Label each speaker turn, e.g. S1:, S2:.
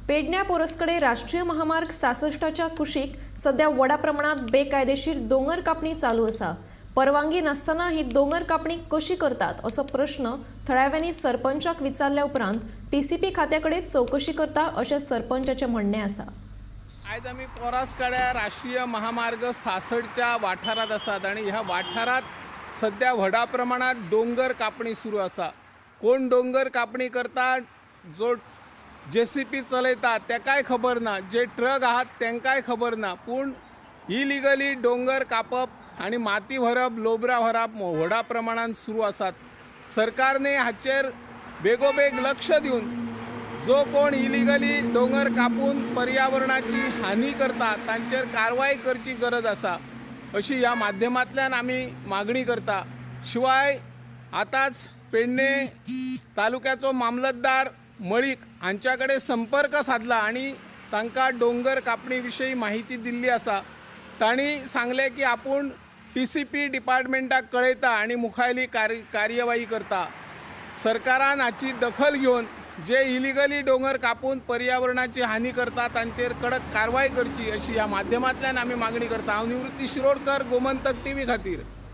S1: पेडण्या पोरसकडे राष्ट्रीय महामार्ग 66च्या कुशीक सध्या व्हडा प्रमाणात बेकायदेशीर दोंगर कापणी चालू असा। परवानगी नसताना ही दोंगर कापणी कशी करतात असो प्रश्न थळाव्यांनी सरपंचाक विचारल्या उपरांत टीसीपी खात्याकडे चौकशी करता अशें सरपंचाचे म्हणणे आसा।
S2: आज आम्ही पोरसकडे राष्ट्रीय महामार्ग 66च्या वाठारात आसात आणि ह्या वाठारात सध्या व्हडा प्रमाणात डोंगर कापणी सुरू आसा। कोण डोंगर कापणी करता, जो जेसीपी चलयता तेकाय खबर ना, जे ट्रक आहात तेंकाय खबर ना, पूण इलिगली डोंगर कापप आणि माती भरप, लोबरा भरप व्हडा प्रमाणात सुरू आसात। सरकारने हाचेर बेगोबेग लक्ष दिवन जो कोण इलिगली डोंगर कापून पर्यावरणाची हानी करता तांचेर कारवाई करची गरज आसा अशी ह्या माध्यमांतल्यान आमी मागणी करता। शिवाय आताच पेडणे तालुक्याचो मामलतदार मळीक हांच्याकडे संपर्क साधला आणि तांकां डोंगर कापणी विशयी माहिती दिल्ली आसा। तांणी सांगले की आपूण टीसीपी डिपार्टमेंटाक कळयता आणि मुखायली कार्यवाही करता। सरकारान हाची दखल घेवन जे इलिगली डोंगर कापून पर्यावरणाची हानी करता तांचेर कडक कारवाई करची अशी ह्या माध्यमांतल्यान आमी मागणी करता। हांव निवृत्ती शिरोडकर, गोमंतक टीव्ही खातीर।